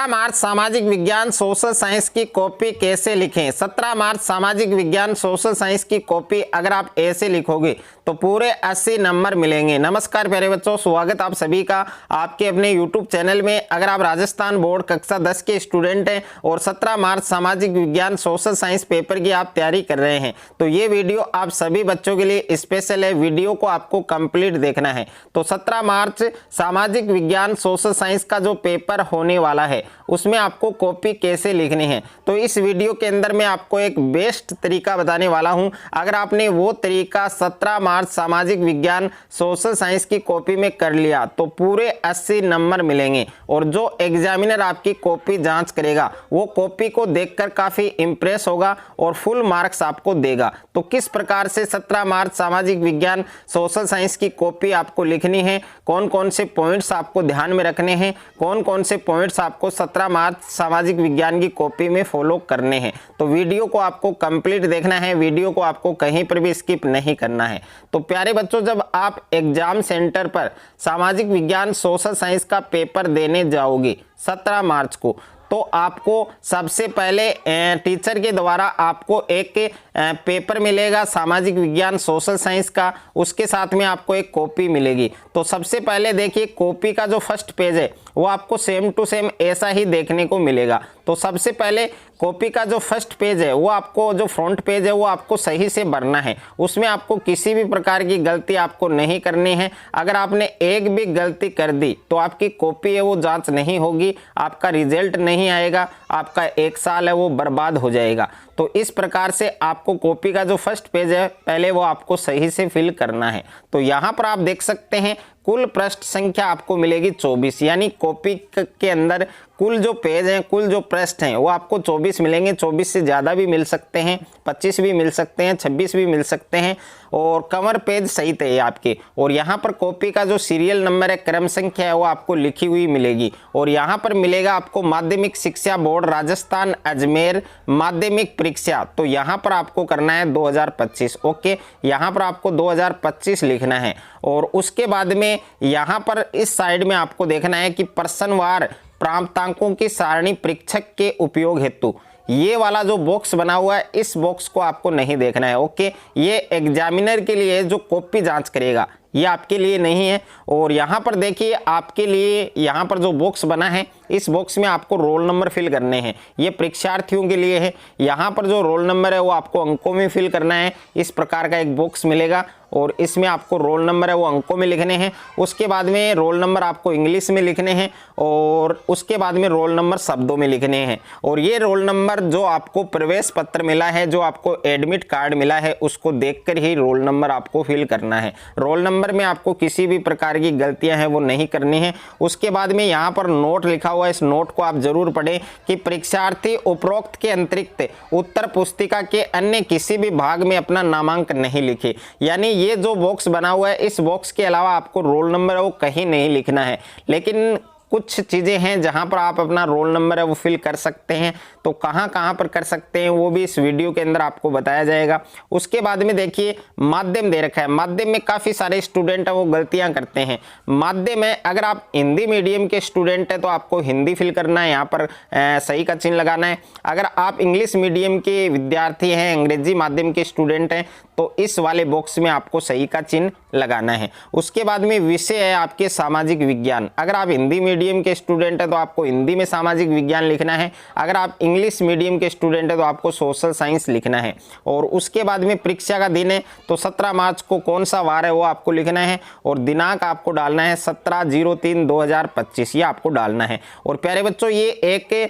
17 मार्च सामाजिक विज्ञान social science की कॉपी कैसे लिखें। 17 मार्च सामाजिक विज्ञान सोशल साइंस की कॉपी अगर आप ऐसे लिखोगे तो पूरे 80 नंबर मिलेंगे। नमस्कार प्यारे बच्चों, स्वागत आप सभी का आपके अपने YouTube चैनल में। अगर आप राजस्थान बोर्ड कक्षा 10 के स्टूडेंट हैं और 17 मार्च सामाजिक विज्ञान सोशल साइंस पेपर की आप तैयारी कर रहे हैं तो ये वीडियो आप सभी बच्चों के लिए स्पेशल है। वीडियो को आपको कंप्लीट देखना है। तो 17 मार्च सामाजिक विज्ञान सोशल साइंस का जो पेपर होने वाला है उसमें आपको कॉपी कैसे लिखनी है, तो इस वीडियो के अंदर मैं आपको एक बेस्ट तरीका बताने वाला हूं। अगर आपने वो तरीका 17 मार्च सामाजिक विज्ञान सोशल साइंस की कॉपी में कर लिया तो पूरे 80 नंबर मिलेंगे और जो एग्जामिनर आपकी कॉपी जांच करेगा वो कॉपी को देखकर काफी इंप्रेस होगा और फुल मार्क्स आपको देगा। तो किस प्रकार से 17 मार्च सामाजिक विज्ञान सोशल साइंस की कॉपी आपको लिखनी है, कौन कौन से पॉइंट्स आपको ध्यान में रखने हैं, कौन कौन से पॉइंट्स आपको 17 मार्च सामाजिक विज्ञान की कॉपी में फॉलो करने हैं, तो वीडियो को आपको कंप्लीट देखना है। वीडियो को आपको कहीं पर भी स्किप नहीं करना है। तो प्यारे बच्चों, जब आप एग्जाम सेंटर पर सामाजिक विज्ञान सोशल साइंस का पेपर देने जाओगे 17 मार्च को, तो आपको सबसे पहले टीचर के द्वारा आपको एक पेपर मिलेगा सामाजिक विज्ञान सोशल साइंस का, उसके साथ में आपको एक कॉपी मिलेगी। तो सबसे पहले देखिए, कॉपी का जो फर्स्ट पेज है वो आपको सेम टू सेम ऐसा ही देखने को मिलेगा। तो सबसे पहले कॉपी का जो फर्स्ट पेज है वो आपको, जो फ्रंट पेज है वो आपको सही से भरना है। उसमें आपको किसी भी प्रकार की गलती आपको नहीं करनी है। अगर आपने एक भी गलती कर दी तो आपकी कॉपी है वो जांच नहीं होगी, आपका रिजल्ट नहीं आएगा, आपका 1 साल है वो बर्बाद हो जाएगा। तो इस प्रकार से आपको कॉपी का जो फर्स्ट पेज है पहले वो आपको सही से फिल करना है। तो यहाँ पर आप देख सकते हैं कुल पृष्ठ संख्या आपको मिलेगी 24, यानी कॉपी के अंदर कुल जो पेज हैं, कुल जो पृष्ठ हैं वो आपको 24 मिलेंगे। 24 से ज़्यादा भी मिल सकते हैं, 25 भी मिल सकते हैं, 26 भी मिल सकते हैं और कवर पेज सहित है आपके। और यहाँ पर कॉपी का जो सीरियल नंबर है, क्रम संख्या है वो आपको लिखी हुई मिलेगी। और यहाँ पर मिलेगा आपको माध्यमिक शिक्षा बोर्ड राजस्थान अजमेर माध्यमिक परीक्षा। तो यहाँ पर आपको करना है 2025। ओके, यहाँ पर आपको 2025 लिखना है। और उसके बाद में यहाँ पर इस साइड में आपको देखना है कि प्रश्नवार प्राप्तांकों की सारणी परीक्षक के उपयोग हेतु, ये वाला जो बॉक्स बना हुआ है इस बॉक्स को आपको नहीं देखना है। ओके, ये एग्जामिनर के लिए जो कॉपी जांच करेगा, ये आपके लिए नहीं है। और यहाँ पर देखिए आपके लिए यहाँ पर जो बॉक्स बना है इस बॉक्स में आपको रोल नंबर फिल करने हैं। ये परीक्षार्थियों के लिए है। यहाँ पर जो रोल नंबर है वो आपको अंकों में फिल करना है। इस प्रकार का एक बॉक्स मिलेगा और इसमें आपको रोल नंबर है वो अंकों में लिखने हैं। उसके बाद में रोल नंबर आपको इंग्लिश में लिखने हैं और उसके बाद में रोल नंबर शब्दों में लिखने हैं। और ये रोल नंबर जो आपको प्रवेश पत्र मिला है, जो आपको एडमिट कार्ड मिला है, उसको देखकर ही रोल नंबर आपको फिल करना है। रोल नंबर में आपको किसी भी प्रकार की गलतियां हैं वो नहीं करनी है। उसके बाद में यहाँ पर नोट लिखा हुआ है, इस नोट को आप जरूर पढ़ें कि परीक्षार्थी उपरोक्त के अतिरिक्त उत्तर पुस्तिका के अन्य किसी भी भाग में अपना नामांकन नहीं लिखे। यानी ये जो बॉक्स बना हुआ है इस बॉक्स के अलावा आपको रोल नंबर है वो कहीं नहीं लिखना है। लेकिन कुछ चीज़ें हैं जहां पर आप अपना रोल नंबर है वो फिल कर सकते हैं। तो कहां पर कर सकते हैं वो भी इस वीडियो के अंदर आपको बताया जाएगा। उसके बाद में देखिए माध्यम दे रखा है। माध्यम में काफ़ी सारे स्टूडेंट है वो गलतियां करते हैं। माध्यम है, अगर आप हिंदी मीडियम के स्टूडेंट है तो आपको हिंदी फिल करना है, यहाँ पर सही का चिन्ह लगाना है। अगर आप इंग्लिश मीडियम के विद्यार्थी हैं, अंग्रेजी माध्यम के स्टूडेंट हैं, तो इस वाले बॉक्स में आपको सही का चिन्ह लगाना है। उसके बाद में विषय है आपके सामाजिक विज्ञान। अगर आप हिंदी मीडियम के स्टूडेंट है तो आपको हिंदी में सामाजिक विज्ञान लिखना है। अगर आप इंग्लिश मीडियम के स्टूडेंट है तो आपको सोशल साइंस लिखना है। और उसके बाद में परीक्षा का दिन है, तो 17 मार्च को कौन सा वार है वो आपको लिखना है और दिनांक आपको डालना है 17/03/2025, ये आपको डालना है। और प्यारे बच्चों, ये एक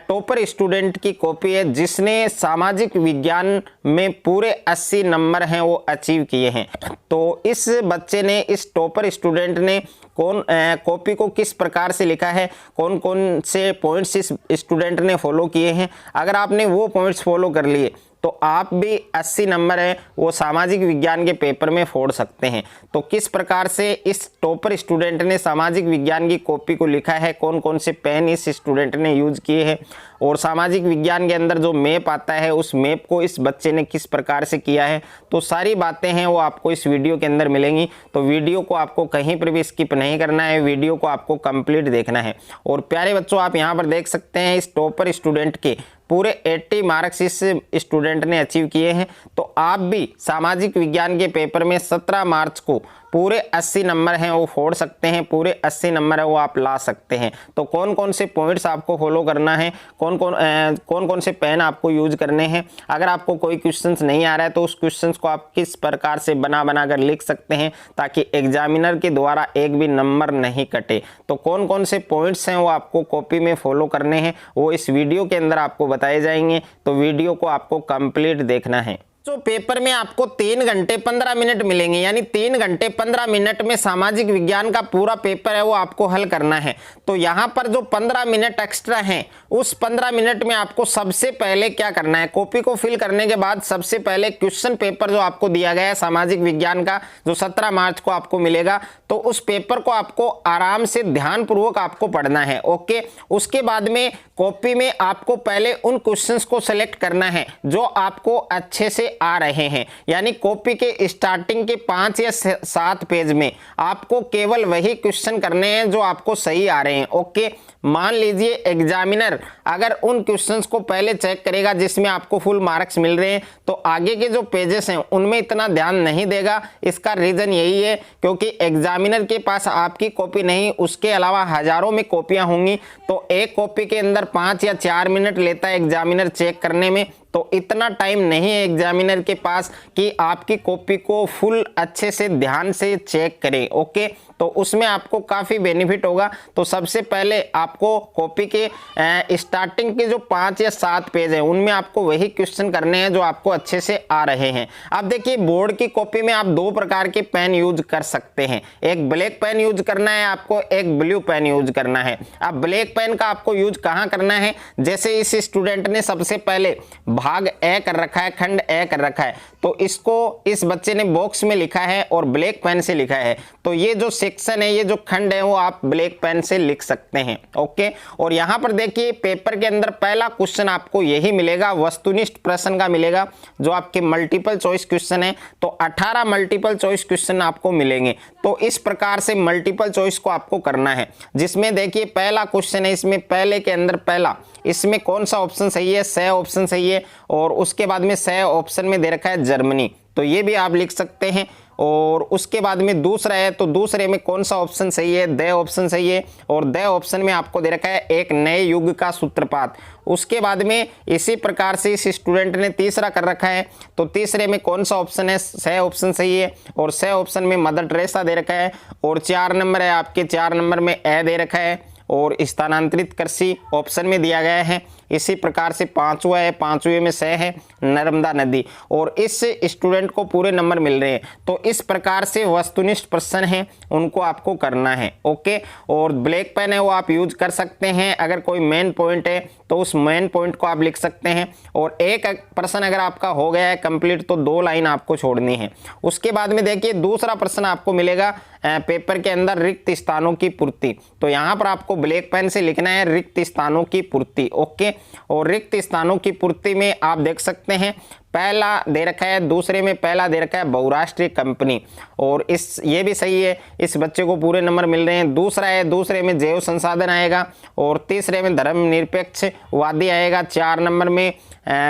टॉपर स्टूडेंट की कॉपी है जिसने सामाजिक विज्ञान में पूरे 80 नंबर हैं वो अचीव किए हैं। तो इस बच्चे ने, इस टॉपर स्टूडेंट ने कॉपी को किस प्रकार से लिखा है, कौन कौन से पॉइंट्स इस स्टूडेंट ने फॉलो किए हैं, अगर आपने वो पॉइंट्स फॉलो कर लिए तो आप भी 80 नंबर है वो सामाजिक विज्ञान के पेपर में फोड़ सकते हैं। तो किस प्रकार से इस टॉपर स्टूडेंट ने सामाजिक विज्ञान की कॉपी को लिखा है, कौन कौन से पेन इस स्टूडेंट ने यूज किए हैं, और सामाजिक विज्ञान के अंदर जो मैप आता है उस मैप को इस बच्चे ने किस प्रकार से किया है, तो सारी बातें हैं वो आपको इस वीडियो के अंदर मिलेंगी। तो वीडियो को आपको कहीं पर भी स्किप नहीं करना है, वीडियो को आपको कंप्लीट देखना है। और प्यारे बच्चों, आप यहाँ पर देख सकते हैं इस टॉपर स्टूडेंट के पूरे 80 मार्क्स इस स्टूडेंट ने अचीव किए हैं। तो आप भी सामाजिक विज्ञान के पेपर में 17 मार्च को पूरे 80 नंबर हैं वो फोड़ सकते हैं, पूरे 80 नंबर है वो आप ला सकते हैं। तो कौन कौन से पॉइंट्स आपको फॉलो करना है, कौन कौन से पेन आपको यूज करने हैं, अगर आपको कोई क्वेश्चंस नहीं आ रहा है तो उस क्वेश्चंस को आप किस प्रकार से बना कर लिख सकते हैं ताकि एग्जामिनर के द्वारा एक भी नंबर नहीं कटे। तो कौन कौन से पॉइंट्स हैं वो आपको कॉपी में फॉलो करने हैं वो इस वीडियो के अंदर आपको बताए जाएंगे। तो वीडियो को आपको कंप्लीट देखना है। तो पेपर में आपको 3 घंटे 15 मिनट मिलेंगे, यानी 3 घंटे 15 मिनट में सामाजिक विज्ञान का पूरा पेपर है वो आपको हल करना है। तो यहाँ पर जो 15 मिनट एक्स्ट्रा हैं उस 15 मिनट में आपको सबसे पहले क्या करना है, कॉपी को फिल करने के बाद सबसे पहले क्वेश्चन पेपर जो आपको दिया गया है सामाजिक विज्ञान का, जो 17 मार्च को आपको मिलेगा, तो उस पेपर को आपको आराम से ध्यानपूर्वक आपको पढ़ना है। ओके, उसके बाद में कॉपी में आपको पहले उन क्वेश्चंस को सेलेक्ट करना है जो आपको अच्छे से आ रहे हैं, यानी कॉपी के स्टार्टिंग के 5 या 7 पेज में आपको केवल वही क्वेश्चन करने हैं जो आपको सही आ रहे हैं। ओके, मान लीजिए एग्जामिनर अगर उन क्वेश्चंस को पहले चेक करेगा जिसमें आपको फुल मार्क्स मिल रहे हैं तो आगे के जो पेजेस हैं उनमें इतना ध्यान नहीं देगा। इसका रीजन यही है क्योंकि एग्जामिनर के पास आपकी कॉपी नहीं, उसके अलावा हजारों में कॉपियां होंगी, तो एक कॉपी के अंदर 5 या 4 मिनट लेता है एग्जामिनर चेक करने में। तो इतना टाइम नहीं है एग्जामिनर के पास कि आपकी कॉपी को फुल अच्छे से ध्यान से चेक करें। ओके, तो उसमें आपको काफ़ी बेनिफिट होगा। तो सबसे पहले आपको कॉपी के स्टार्टिंग के जो 5 या 7 पेज हैं उनमें आपको वही क्वेश्चन करने हैं जो आपको अच्छे से आ रहे हैं। अब देखिए, बोर्ड की कॉपी में आप 2 प्रकार के पेन यूज कर सकते हैं, एक ब्लैक पेन यूज करना है आपको, एक ब्लू पेन यूज करना है। अब ब्लैक पेन का आपको यूज कहाँ करना है, जैसे इस स्टूडेंट ने सबसे पहले भाग ए कर रखा है, खंड ए कर रखा है, तो इसको इस बच्चे ने बॉक्स में लिखा है और ब्लैक पेन से लिखा है। तो ये जो सेक्शन है, ये जो खंड है वो आप ब्लैक पेन से लिख सकते हैं। ओके, और यहाँ पर देखिए पेपर के अंदर पहला क्वेश्चन आपको यही मिलेगा, वस्तुनिष्ठ प्रश्न का मिलेगा जो आपके मल्टीपल चॉइस क्वेश्चन है। तो 18 मल्टीपल चॉइस क्वेश्चन आपको मिलेंगे। तो इस प्रकार से मल्टीपल चॉइस को आपको करना है, जिसमें देखिए पहला क्वेश्चन है, इसमें पहले के अंदर पहला, इसमें कौन सा ऑप्शन सही है, स ऑप्शन सही है, और उसके बाद में स ऑप्शन में दे रखा है जर्मनी, तो ये भी आप लिख सकते हैं। और उसके बाद में दूसरा है, तो दूसरे में कौन सा ऑप्शन सही है, द ऑप्शन सही है, और द ऑप्शन में आपको दे रखा है एक नए युग का सूत्रपात। उसके बाद में इसी प्रकार से इस स्टूडेंट ने तीसरा कर रखा है, तो तीसरे में कौन सा ऑप्शन है, स ऑप्शन सही है, और स ऑप्शन में मदर टेरेसा दे रखा है, और 4 नंबर है आपके, 4 नंबर में ए दे रखा है, और स्थानांतरित कृषि ऑप्शन में दिया गया है। इसी प्रकार से 5वां है, 5वें में से है नर्मदा नदी, और इस स्टूडेंट को पूरे नंबर मिल रहे हैं। तो इस प्रकार से वस्तुनिष्ठ प्रश्न हैं उनको आपको करना है। ओके, और ब्लैक पेन है वो आप यूज कर सकते हैं, अगर कोई मेन पॉइंट है तो उस मेन पॉइंट को आप लिख सकते हैं, और एक प्रश्न अगर आपका हो गया है कंप्लीट तो 2 लाइन आपको छोड़नी है। उसके बाद में देखिए दूसरा प्रश्न आपको मिलेगा पेपर के अंदर रिक्त स्थानों की पूर्ति। तो यहाँ पर आपको ब्लैक पेन से लिखना है रिक्त स्थानों की पूर्ति। ओके, और रिक्त स्थानों की पूर्ति में आप देख सकते हैं पहला दे रखा है, दूसरे में पहला दे रखा है बहुराष्ट्रीय कंपनी, और ये भी सही है, इस बच्चे को पूरे नंबर मिल रहे हैं। दूसरा है, दूसरे में जैव संसाधन आएगा, और तीसरे में धर्मनिरपेक्षवादी आएगा, 4 नंबर में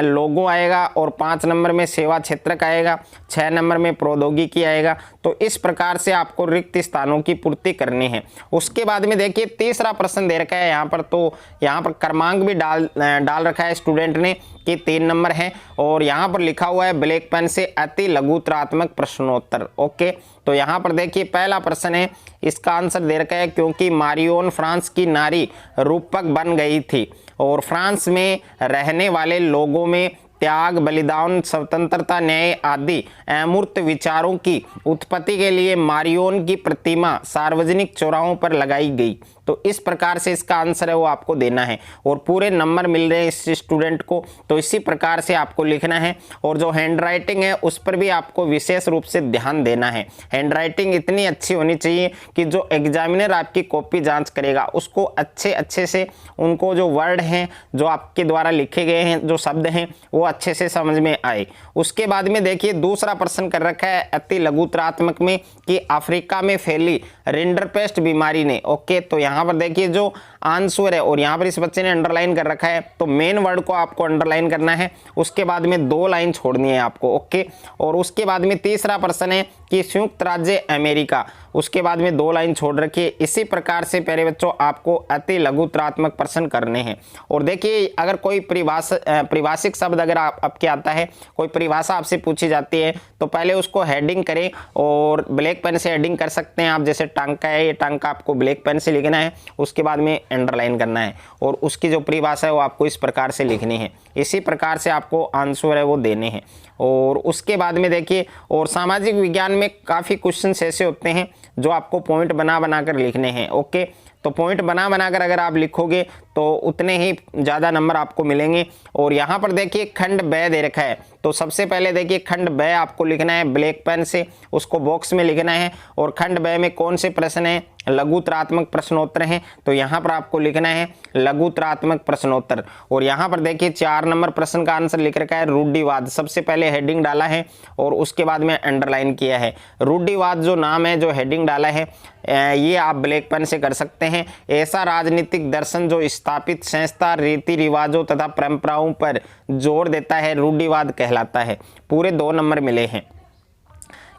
लोगो आएगा, और 5 नंबर में सेवा क्षेत्रक आएगा, 6 नंबर में प्रौद्योगिकी आएगा। तो इस प्रकार से आपको रिक्त स्थानों की पूर्ति करनी है। उसके बाद में देखिए तीसरा प्रश्न दे रखा है यहाँ पर, तो यहाँ पर क्रमांक भी डाल रखा है स्टूडेंट ने कि 3 नंबर है, और यहाँ पर लिखा हुआ है ब्लैक पेन से अति लघुतरात्मक प्रश्नोत्तर। ओके, तो यहाँ पर देखिए पहला प्रश्न है, इसका आंसर दे रखा है क्योंकि मारियोन फ्रांस की नारी रूपक बन गई थी, और फ्रांस में रहने वाले लोगों में त्याग, बलिदान, स्वतंत्रता, न्याय आदि अमूर्त विचारों की उत्पत्ति के लिए मारियोन की प्रतिमा सार्वजनिक चौराहों पर लगाई गई। तो इस प्रकार से इसका आंसर है वो आपको देना है और पूरे नंबर मिल रहे हैं इस स्टूडेंट को, तो इसी प्रकार से आपको लिखना है। और जो हैंड राइटिंग है उस पर भी आपको विशेष रूप से ध्यान देना है। हैंड राइटिंग इतनी अच्छी होनी चाहिए कि जो एग्जामिनर आपकी कॉपी जांच करेगा उसको अच्छे से उनको जो वर्ड हैं जो आपके द्वारा लिखे गए हैं, जो शब्द हैं, वो अच्छे से समझ में आए। उसके बाद में देखिए दूसरा प्रश्न कर रखा है अति लघुत्रात्मक में कि अफ्रीका में फैली रिंडरपेस्ट बीमारी ने। ओके, तो यहाँ पर देखिए जो आंसर है और यहाँ पर इस बच्चे ने अंडरलाइन कर रखा है, तो मेन वर्ड को आपको अंडरलाइन करना है, उसके बाद में 2 लाइन छोड़नी है आपको। ओके, और उसके बाद में तीसरा प्रश्न है कि संयुक्त राज्य अमेरिका, उसके बाद में 2 लाइन छोड़ रखिए। इसी प्रकार से प्यारे बच्चों आपको अति लघुत्रात्मक प्रश्न करने हैं। और देखिए अगर कोई परिभाषिक शब्द अगर आपके आता है, कोई परिभाषा आपसे पूछी जाती है, तो पहले उसको हेडिंग करें और ब्लैक पेन से हेडिंग कर सकते हैं आप। जैसे टांका है, ये टांका आपको ब्लैक पेन से लिखना है, उसके बाद में अंडरलाइन करना है और उसकी जो परिभाषा है वो आपको इस प्रकार से लिखनी है। इसी प्रकार से आपको आंसर है वो देने हैं। और उसके बाद में देखिए और सामाजिक विज्ञान में काफ़ी क्वेश्चंस ऐसे होते हैं जो आपको पॉइंट बना कर लिखने हैं। ओके, तो पॉइंट बनाकर अगर आप लिखोगे तो उतने ही ज़्यादा नंबर आपको मिलेंगे। और यहाँ पर देखिए खंड ब दे रखा है, तो सबसे पहले देखिए खंड ब आपको लिखना है ब्लैक पेन से, उसको बॉक्स में लिखना है। और खंड ब में कौन से प्रश्न है? लघुत्रात्मक प्रश्नोत्तर हैं, तो यहाँ पर आपको लिखना है लघुत्रात्मक प्रश्नोत्तर। और यहाँ पर देखिए 4 नंबर प्रश्न का आंसर लिख रखा है रूढ़िवाद, सबसे पहले हेडिंग डाला है और उसके बाद में अंडरलाइन किया है। रूढ़िवाद जो नाम है, जो हेडिंग डाला है, ये आप ब्लैक पेन से कर सकते हैं। ऐसा राजनीतिक दर्शन जो स्थापित संस्था, रीति रिवाजों तथा परंपराओं पर जोर देता है, रूढ़िवाद कहलाता है। पूरे 2 नंबर मिले हैं,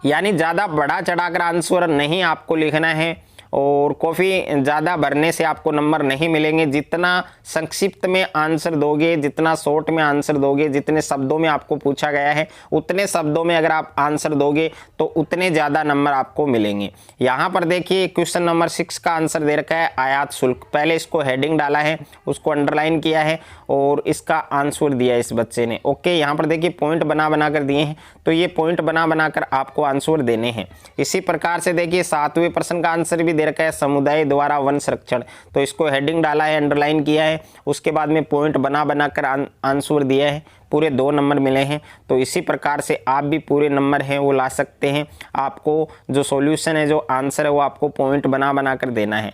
यानी ज़्यादा बढ़ा चढ़ाकर आंसर नहीं आपको लिखना है और काफ़ी ज़्यादा भरने से आपको नंबर नहीं मिलेंगे। जितना संक्षिप्त में आंसर दोगे, जितना शॉर्ट में आंसर दोगे, जितने शब्दों में आपको पूछा गया है उतने शब्दों में अगर आप आंसर दोगे तो उतने ज़्यादा नंबर आपको मिलेंगे। यहाँ पर देखिए क्वेश्चन नंबर 6 का आंसर दे रखा है आयात शुल्क। पहले इसको हेडिंग डाला है, उसको अंडरलाइन किया है और इसका आंसर दिया इस बच्चे ने। ओके, यहाँ पर देखिए पॉइंट बना कर दिए हैं, तो ये पॉइंट बना कर आपको आंसर देने हैं। इसी प्रकार से देखिए 7वें प्रश्न का आंसर भी रखा है समुदाय द्वारा वन संरक्षण, तो इसको हेडिंग डाला है, अंडरलाइन किया है, उसके बाद में पॉइंट बनाकर आंसर दिया है। पूरे 2 नंबर मिले हैं, तो इसी प्रकार से आप भी पूरे नंबर हैं वो ला सकते हैं। आपको जो सॉल्यूशन है, जो आंसर है, वो आपको पॉइंट बना कर देना है।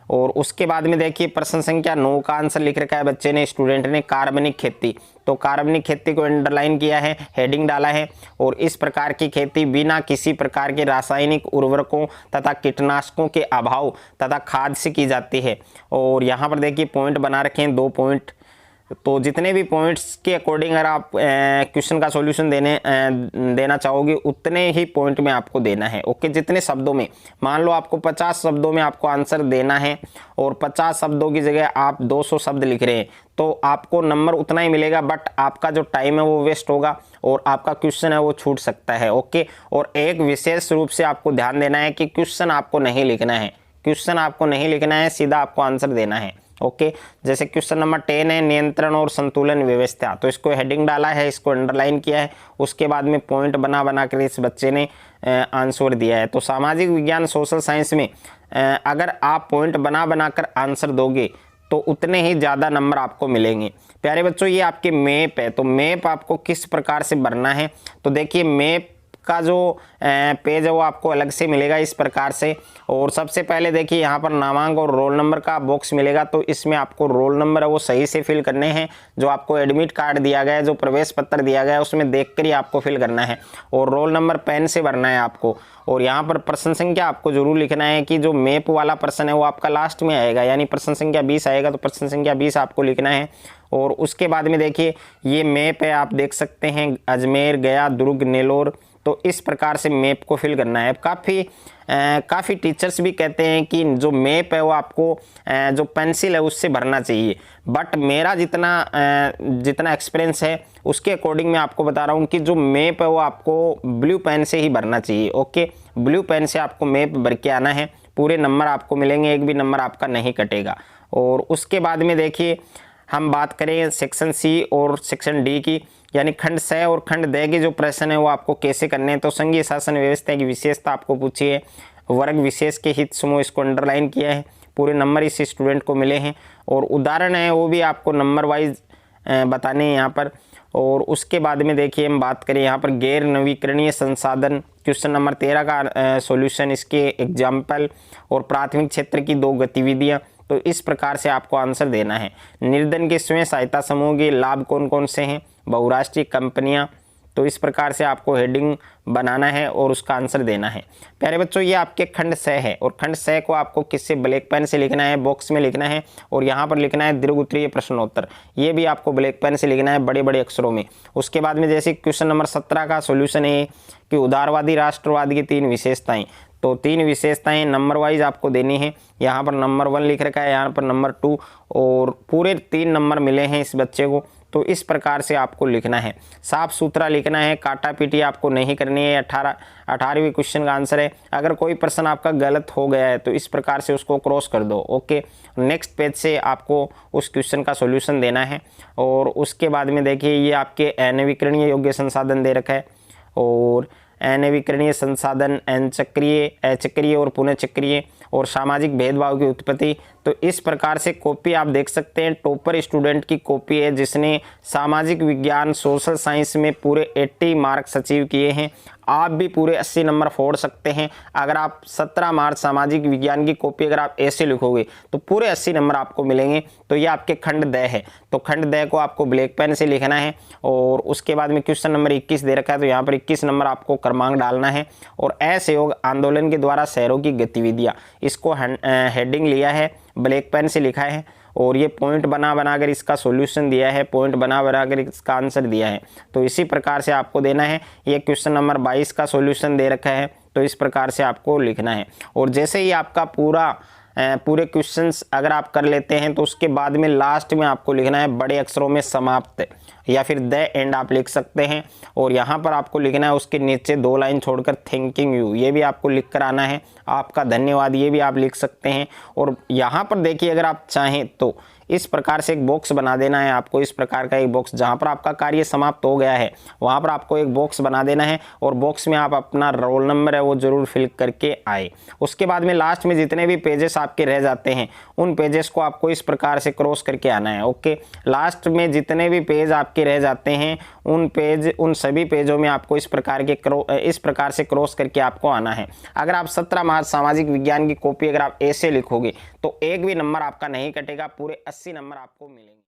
और उसके बाद में देखिए प्रश्न संख्या 9 का आंसर लिख रखा है बच्चे ने, स्टूडेंट ने, कार्बनिक खेती। तो कार्बनिक खेती को अंडरलाइन किया है, हेडिंग डाला है और इस प्रकार की खेती बिना किसी प्रकार के रासायनिक उर्वरकों तथा कीटनाशकों के अभाव तथा खाद से की जाती है। और यहाँ पर देखिए पॉइंट बना रखे हैं 2 पॉइंट। तो जितने भी पॉइंट्स के अकॉर्डिंग अगर आप क्वेश्चन का सॉल्यूशन देना चाहोगे उतने ही पॉइंट में आपको देना है। ओके, जितने शब्दों में, मान लो आपको 50 शब्दों में आपको आंसर देना है और 50 शब्दों की जगह आप 200 शब्द लिख रहे हैं, तो आपको नंबर उतना ही मिलेगा, बट आपका जो टाइम है वो वेस्ट होगा और आपका क्वेश्चन है वो छूट सकता है। ओके, और एक विशेष रूप से आपको ध्यान देना है कि क्वेश्चन आपको नहीं लिखना है, क्वेश्चन आपको नहीं लिखना है, सीधा आपको आंसर देना है। ओके, जैसे क्वेश्चन नंबर 10 है नियंत्रण और संतुलन व्यवस्था, तो इसको हेडिंग डाला है, इसको अंडरलाइन किया है, उसके बाद में पॉइंट बना कर इस बच्चे ने आंसर दिया है। तो सामाजिक विज्ञान सोशल साइंस में अगर आप पॉइंट बनाकर आंसर दोगे तो उतने ही ज़्यादा नंबर आपको मिलेंगे। प्यारे बच्चों, ये आपके मैप है, तो मैप आपको किस प्रकार से भरना है, तो देखिए मैप का जो पेज है वो आपको अलग से मिलेगा इस प्रकार से। और सबसे पहले देखिए यहाँ पर नामांक और रोल नंबर का बॉक्स मिलेगा, तो इसमें आपको रोल नंबर है वो सही से फिल करने हैं। जो आपको एडमिट कार्ड दिया गया है, जो प्रवेश पत्र दिया गया है, उसमें देखकर ही आपको फिल करना है और रोल नंबर पेन से भरना है आपको। और यहाँ पर प्रश्न संख्या आपको जरूर लिखना है कि जो मैप वाला प्रश्न है वो आपका लास्ट में आएगा, यानी प्रश्न संख्या 20 आएगा, तो प्रश्न संख्या 20 आपको लिखना है। और उसके बाद में देखिए ये मैप है, आप देख सकते हैं अजमेर, गया, दुर्ग, नेलोर, तो इस प्रकार से मैप को फिल करना है। काफ़ी टीचर्स भी कहते हैं कि जो मैप है वो आपको जो पेंसिल है उससे भरना चाहिए, बट मेरा जितना एक्सपीरियंस है उसके अकॉर्डिंग मैं आपको बता रहा हूँ कि जो मैप है वो आपको ब्लू पेन से ही भरना चाहिए। ओके, ब्लू पेन से आपको मैप भर के आना है, पूरे नंबर आपको मिलेंगे, एक भी नंबर आपका नहीं कटेगा। और उसके बाद में देखिए हम बात करें सेक्शन सी और सेक्शन डी की, यानी खंड 6 और खंड द के जो प्रश्न है वो आपको कैसे करने हैं। तो संघीय शासन व्यवस्था की विशेषता आपको पूछी है, वर्ग विशेष के हित समूह, इसको अंडरलाइन किया है, पूरे नंबर इस स्टूडेंट को मिले हैं और उदाहरण है वो भी आपको नंबर वाइज बताने हैं यहाँ पर। और उसके बाद में देखिए हम बात करें यहाँ पर गैर नवीकरणीय संसाधन, क्वेश्चन नंबर 13 का सॉल्यूशन, इसके एग्जाम्पल और प्राथमिक क्षेत्र की 2 गतिविधियाँ। तो इस प्रकार से आपको आंसर देना है। निर्धन के स्वयं सहायता समूह के लाभ कौन कौन से हैं, बहुराष्ट्रीय कंपनियां। तो इस प्रकार से आपको हेडिंग बनाना है और उसका आंसर देना है। प्यारे बच्चों ये आपके खंड 6 है और खंड 6 को आपको किससे ब्लैक पेन से लिखना है, बॉक्स में लिखना है और यहाँ पर लिखना है दीर्घ उत्तरीय प्रश्नोत्तर। ये भी आपको ब्लैक पेन से लिखना है बड़े बड़े अक्षरों में। उसके बाद में जैसे क्वेश्चन नंबर 17 का सोल्यूशन है कि उदारवादी राष्ट्रवाद की 3 विशेषताएं। तो 3 विशेषताएं नंबर वाइज आपको देनी है। यहाँ पर नंबर 1 लिख रखा है, यहाँ पर नंबर 2 और पूरे 3 नंबर मिले हैं इस बच्चे को। तो इस प्रकार से आपको लिखना है, साफ सुथरा लिखना है, काटा पीटी आपको नहीं करनी है। 18वें क्वेश्चन का आंसर है। अगर कोई प्रश्न आपका गलत हो गया है तो इस प्रकार से उसको क्रॉस कर दो। ओके, नेक्स्ट पेज से आपको उस क्वेश्चन का सॉल्यूशन देना है। और उसके बाद में देखिए ये आपके अनवीकरणीय योग्य संसाधन दे रखा है और अनवीकरणीय संसाधन अचक्रीय, अचक्रीय और पुनः चक्रीय और सामाजिक भेदभाव की उत्पत्ति। तो इस प्रकार से कॉपी आप देख सकते हैं, टॉपर स्टूडेंट की कॉपी है जिसने सामाजिक विज्ञान सोशल साइंस में पूरे 80 मार्क्स अचीव किए हैं। आप भी पूरे 80 नंबर फोड़ सकते हैं। अगर आप 17 मार्च सामाजिक विज्ञान की कॉपी अगर आप ऐसे लिखोगे तो पूरे 80 नंबर आपको मिलेंगे। तो ये आपके खंड द है। तो खंड द को आपको ब्लैक पेन से लिखना है। और उसके बाद में क्वेश्चन नंबर 21 दे रखा है, तो यहाँ पर 21 नंबर आपको क्रमांक डालना है। और असहयोग आंदोलन के द्वारा शहरों की गतिविधियाँ, इसको हेडिंग लिया है, ब्लैक पेन से लिखा है और ये पॉइंट बना बनाकर इसका सॉल्यूशन दिया है, पॉइंट बना बनाकर इसका आंसर दिया है। तो इसी प्रकार से आपको देना है। ये क्वेश्चन नंबर 22 का सॉल्यूशन दे रखा है, तो इस प्रकार से आपको लिखना है। और जैसे ही आपका पूरे क्वेश्चंस अगर आप कर लेते हैं तो उसके बाद में लास्ट में आपको लिखना है बड़े अक्षरों में समाप्त, या फिर द एंड आप लिख सकते हैं। और यहाँ पर आपको लिखना है उसके नीचे 2 लाइन छोड़कर थैंकिंग यू, ये भी आपको लिख कर आना है। आपका धन्यवाद ये भी आप लिख सकते हैं। और यहाँ पर देखिए अगर आप चाहें तो इस प्रकार से एक बॉक्स बना देना है आपको, इस प्रकार का एक बॉक्स जहाँ पर आपका कार्य समाप्त हो गया है वहाँ पर आपको एक बॉक्स बना देना है और बॉक्स में आप अपना रोल नंबर है वो जरूर फिल करके आए। उसके बाद में लास्ट में जितने भी पेजेस आपके रह जाते हैं उन पेजेस को आपको इस प्रकार से क्रॉस करके आना है। ओके, लास्ट में जितने भी पेज आपके रह जाते हैं उन सभी पेजों में आपको इस प्रकार से क्रॉस करके आपको आना है। अगर आप 17 मार्च सामाजिक विज्ञान की कॉपी अगर आप ऐसे लिखोगे तो एक भी नंबर आपका नहीं कटेगा, पूरे 80 नंबर आपको मिलेंगे।